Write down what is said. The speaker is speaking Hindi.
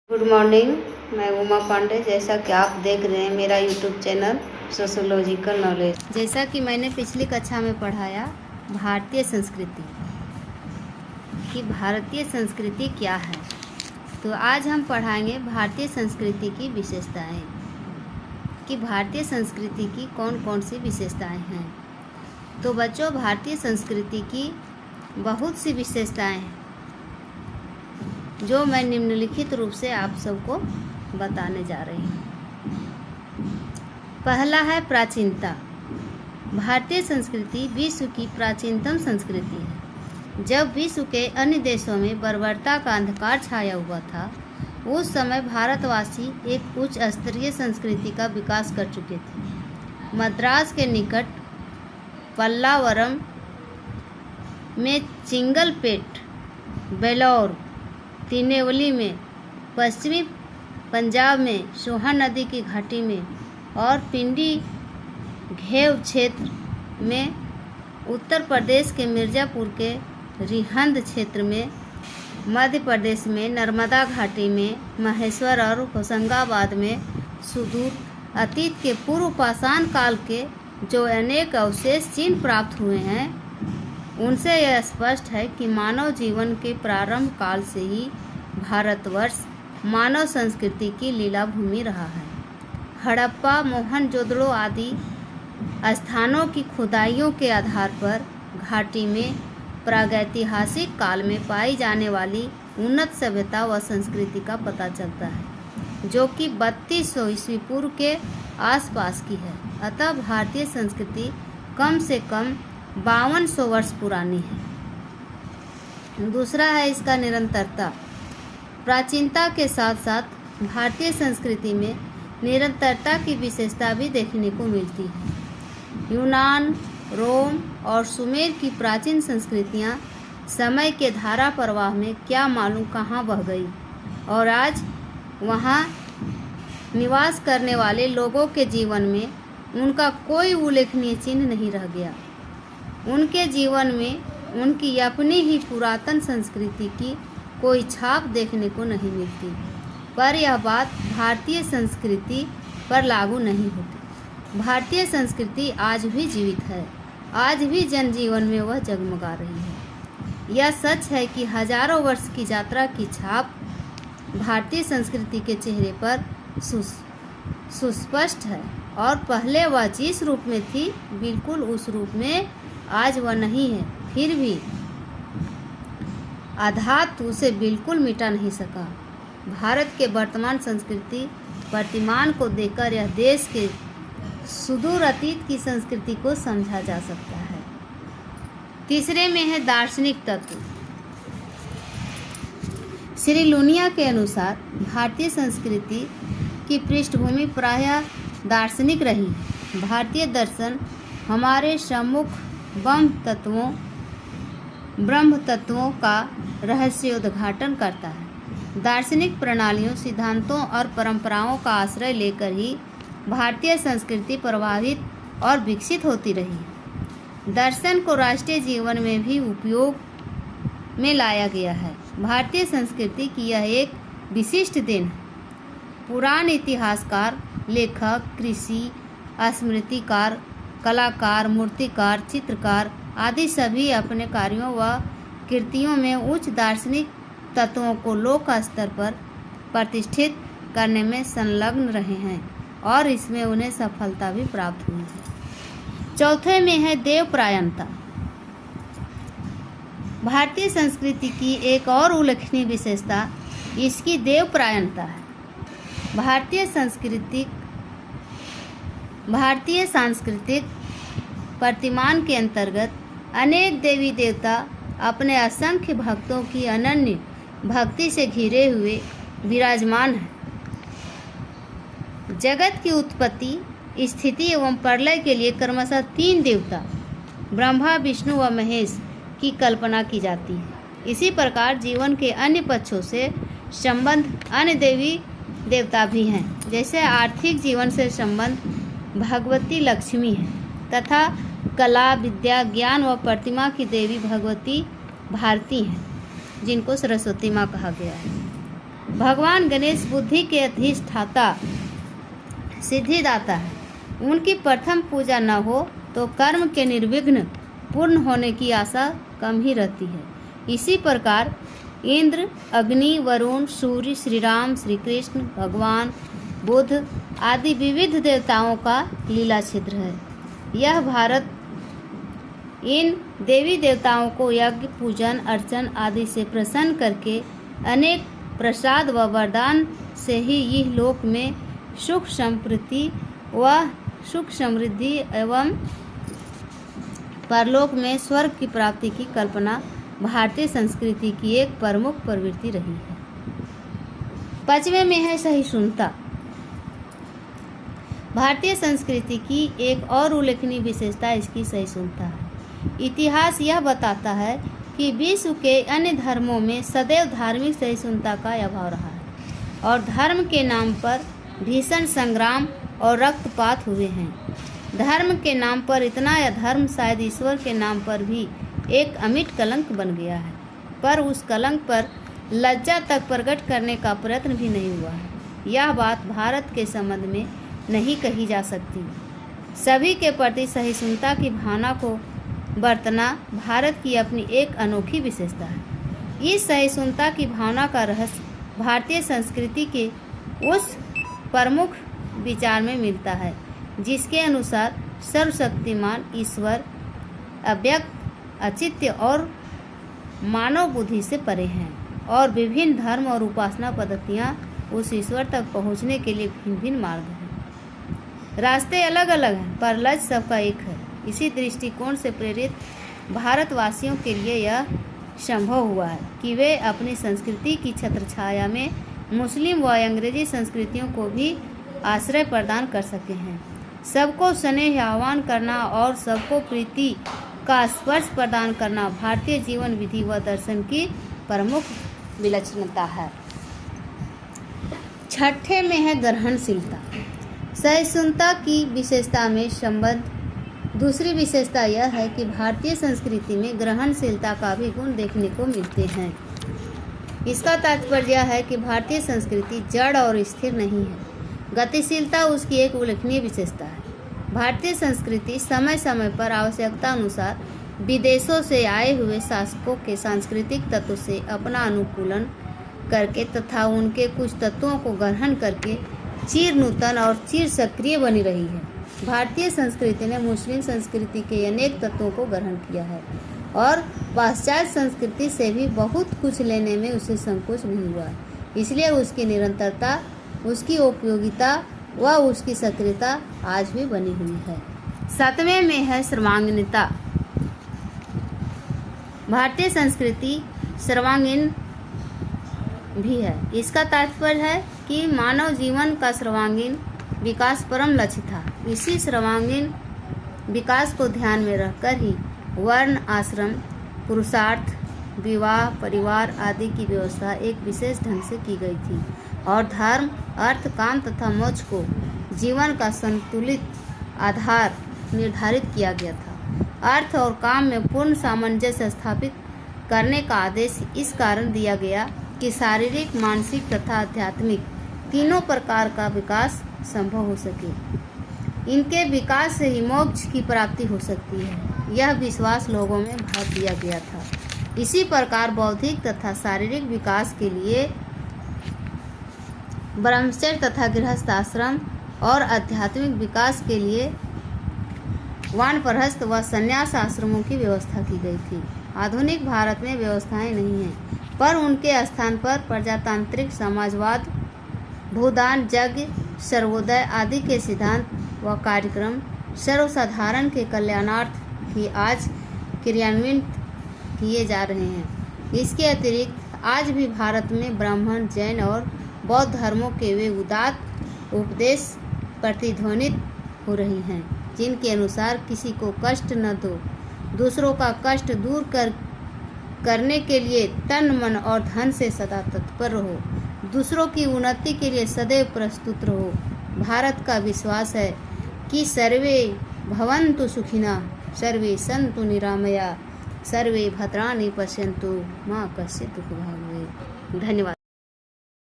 Good morning. मैं उमा पांडे। जैसा कि आप देख रहे हैं मेरा यूट्यूब चैनल सोशोलॉजिकल नॉलेज। जैसा कि मैंने पिछली कक्षा में पढ़ाया भारतीय संस्कृति कि भारतीय संस्कृति क्या है, तो आज हम पढ़ाएंगे भारतीय संस्कृति की विशेषताएं कि भारतीय संस्कृति की कौन कौन सी विशेषताएं हैं। तो बच्चों, भारतीय संस्कृति की बहुत सी विशेषताएं हैं जो मैं निम्नलिखित रूप से आप सबको बताने जा रही हूँ। पहला है प्राचीनता। भारतीय संस्कृति विश्व की प्राचीनतम संस्कृति है। जब विश्व के अन्य देशों में बर्बरता का अंधकार छाया हुआ था, उस समय भारतवासी एक उच्च स्तरीय संस्कृति का विकास कर चुके थे। मद्रास के निकट पल्लावरम में चिंगलपेट, बेलौर, तिनेवली में, पश्चिमी पंजाब में सोहन नदी की घाटी में और पिंडी घेव क्षेत्र में, उत्तर प्रदेश के मिर्ज़ापुर के रिहंद क्षेत्र में, मध्य प्रदेश में नर्मदा घाटी में, महेश्वर और होशंगाबाद में, सुदूर अतीत के पूर्व पाषाण काल के जो अनेक अवशेष चिन्ह प्राप्त हुए हैं, उनसे यह स्पष्ट है कि मानव जीवन के प्रारंभ काल से ही भारतवर्ष मानव संस्कृति की लीला भूमि रहा है। हड़प्पा, मोहनजोदड़ो आदि स्थानों की खुदाइयों के आधार पर घाटी में प्रागैतिहासिक काल में पाई जाने वाली उन्नत सभ्यता व संस्कृति का पता चलता है, जो कि 3200 ईस्वी पूर्व के आसपास की है। अतः भारतीय संस्कृति कम से कम 5200 वर्ष पुरानी है। दूसरा है इसका निरंतरता। प्राचीनता के साथ साथ भारतीय संस्कृति में निरंतरता की विशेषता भी देखने को मिलती है। यूनान, रोम और सुमेर की प्राचीन संस्कृतियां समय के धारा प्रवाह में क्या मालूम कहाँ बह गई और आज वहाँ निवास करने वाले लोगों के जीवन में उनका कोई उल्लेखनीय चिन्ह नहीं रह गया। उनके जीवन में उनकी अपनी ही पुरातन संस्कृति की कोई छाप देखने को नहीं मिलती। पर यह बात भारतीय संस्कृति पर लागू नहीं होती। भारतीय संस्कृति आज भी जीवित है। आज भी जनजीवन में वह जगमगा रही है। यह सच है कि हजारों वर्ष की यात्रा की छाप भारतीय संस्कृति के चेहरे पर सुस्पष्ट है और पहले वह जिस रूप में थी, बिल्कुल उस रूप में आज वह नहीं है। फिर भी आघात उसे बिल्कुल मिटा नहीं सका। भारत के वर्तमान संस्कृति प्रतिमान को देखकर यह देश के सुदूर अतीत की संस्कृति को समझा जा सकता है। तीसरे में है दार्शनिक तत्व। श्री लुनिया के अनुसार भारतीय संस्कृति की पृष्ठभूमि प्रायः दार्शनिक रही है। भारतीय दर्शन हमारे सम्मुख ब्रह्म तत्वों का रहस्योद्घाटन करता है। दार्शनिक प्रणालियों, सिद्धांतों और परंपराओं का आश्रय लेकर ही भारतीय संस्कृति प्रभावित और विकसित होती रही। दर्शन को राष्ट्रीय जीवन में भी उपयोग में लाया गया है। भारतीय संस्कृति की यह एक विशिष्ट देन है। पुराण इतिहासकार, लेखक, कृषि, स्मृतिकार, कलाकार, मूर्तिकार, चित्रकार आदि सभी अपने कार्यों व कृतियों में उच्च दार्शनिक तत्वों को लोक स्तर पर प्रतिष्ठित करने में संलग्न रहे हैं और इसमें उन्हें सफलता भी प्राप्त हुई है। चौथे में है देवपरायणता। भारतीय संस्कृति की एक और उल्लेखनीय विशेषता इसकी देवपरायणता है। भारतीय सांस्कृतिक प्रतिमान के अंतर्गत अनेक देवी देवता अपने असंख्य भक्तों की अनन्य भक्ति से घिरे हुए विराजमान हैं। जगत की उत्पत्ति, स्थिति एवं प्रलय के लिए क्रमशः 3 देवता ब्रह्मा, विष्णु व महेश की कल्पना की जाती है। इसी प्रकार जीवन के अन्य पक्षों से संबंध अन्य देवी देवता भी हैं। जैसे आर्थिक जीवन से संबंध भगवती लक्ष्मी है तथा कला, विद्या, ज्ञान व प्रतिमा की देवी भगवती भारती हैं, जिनको सरस्वती माँ कहा गया है। भगवान गणेश बुद्धि के अधिष्ठाता सिद्धिदाता है। उनकी प्रथम पूजा न हो तो कर्म के निर्विघ्न पूर्ण होने की आशा कम ही रहती है। इसी प्रकार इंद्र, अग्नि, वरुण, सूर्य, श्री राम, श्री कृष्ण, भगवान बुद्ध आदि विविध देवताओं का लीला क्षेत्र है। यह भारत इन देवी देवताओं को यज्ञ, पूजन, अर्चन आदि से प्रसन्न करके अनेक प्रसाद व वरदान से ही यह लोक में सुख समृद्धि एवं परलोक में स्वर्ग की प्राप्ति की कल्पना भारतीय संस्कृति की एक प्रमुख प्रवृत्ति रही है। 5वें में है सहिष्णुता। भारतीय संस्कृति की एक और उल्लेखनीय विशेषता इसकी सहिष्णुता है। इतिहास यह बताता है कि विश्व के अन्य धर्मों में सदैव धार्मिक सहिष्णुता का अभाव रहा है और धर्म के नाम पर भीषण संग्राम और रक्तपात हुए हैं। धर्म के नाम पर इतना अधर्म शायद ईश्वर के नाम पर भी एक अमिट कलंक बन गया है, पर उस कलंक पर लज्जा तक प्रकट करने का प्रयत्न भी नहीं हुआ है। यह बात भारत के संबंध में नहीं कही जा सकती। सभी के प्रति सहिष्णुता की भावना को बरतना भारत की अपनी एक अनोखी विशेषता है। इस सहिष्णुता की भावना का रहस्य भारतीय संस्कृति के उस प्रमुख विचार में मिलता है जिसके अनुसार सर्वशक्तिमान ईश्वर अव्यक्त, अचित्य और मानव बुद्धि से परे हैं और विभिन्न धर्म और उपासना पद्धतियाँ उस ईश्वर तक पहुँचने के लिए भिन्न भिन्न मार्ग हैं। रास्ते अलग अलग हैं पर लक्ष्य सबका एक है। इसी दृष्टिकोण से प्रेरित भारतवासियों के लिए यह संभव हुआ है कि वे अपनी संस्कृति की छत्रछाया में मुस्लिम व अंग्रेजी संस्कृतियों को भी आश्रय प्रदान कर सके हैं। सबको स्नेह आह्वान करना और सबको प्रीति का स्पर्श प्रदान करना भारतीय जीवन विधि व दर्शन की प्रमुख विलक्षणता है। 6ठे में है ग्रहणशीलता। सहिष्णुता की विशेषता में संबद्ध दूसरी विशेषता यह है कि भारतीय संस्कृति में ग्रहणशीलता का भी गुण देखने को मिलते हैं। इसका तात्पर्य यह है कि भारतीय संस्कृति जड़ और स्थिर नहीं है। गतिशीलता उसकी एक उल्लेखनीय विशेषता है। भारतीय संस्कृति समय समय पर आवश्यकता अनुसार विदेशों से आए हुए शासकों के सांस्कृतिक तत्व से अपना अनुकूलन करके तथा उनके कुछ तत्वों को ग्रहण करके चिर नूतन और चिर सक्रिय बनी रही है। भारतीय संस्कृति ने मुस्लिम संस्कृति के अनेक तत्वों को ग्रहण किया है और पाश्चात्य संस्कृति से भी बहुत कुछ लेने में उसे संकोच नहीं हुआ। इसलिए उसकी निरंतरता, उसकी उपयोगिता व उसकी सक्रियता आज भी बनी हुई है। 7वें में है सर्वांगीणता। भारतीय संस्कृति सर्वांगीण भी है। इसका तात्पर्य है कि मानव जीवन का सर्वांगीण विकास परम लक्ष्य था। इसी सर्वांगीण विकास को ध्यान में रखकर ही वर्ण, आश्रम, पुरुषार्थ, विवाह, परिवार आदि की व्यवस्था एक विशेष ढंग से की गई थी और धर्म, अर्थ, काम तथा मोक्ष को जीवन का संतुलित आधार निर्धारित किया गया था। अर्थ और काम में पूर्ण सामंजस्य स्थापित करने का आदेश इस कारण दिया गया कि शारीरिक, मानसिक तथा आध्यात्मिक तीनों प्रकार का विकास संभव हो सके। इनके विकास से ही मोक्ष की प्राप्ति हो सकती है। यह विश्वास लोगों में भर दिया गया था। इसी प्रकार बौद्धिक तथा शारीरिक विकास के लिए ब्रह्मचर्य तथा गृहस्थ आश्रम और आध्यात्मिक विकास के लिए वानप्रस्थ व संन्यास आश्रमों की व्यवस्था की गई थी। आधुनिक भारत में व्यवस्थाएं नहीं हैं, पर उनके स्थान पर प्रजातांत्रिक समाजवाद, भूदान, यज्ञ, सर्वोदय आदि के सिद्धांत व कार्यक्रम सर्वसाधारण के कल्याणार्थ ही आज क्रियान्वित किए जा रहे हैं। इसके अतिरिक्त आज भी भारत में ब्राह्मण, जैन और बौद्ध धर्मों के वे उदात्त उपदेश प्रतिध्वनित हो रही हैं जिनके अनुसार किसी को कष्ट न दो, दूसरों का कष्ट दूर करने के लिए तन, मन और धन से सदा तत्पर रहो, दूसरों की उन्नति के लिए सदैव प्रस्तुत रहो। भारत का विश्वास है कि सर्वे भवन्तु सुखिनः, सर्वे सन्तु निरामया, सर्वे भद्राणि पश्यन्तु मा कश्चित् दुःखभाग् भवेत्। धन्यवाद।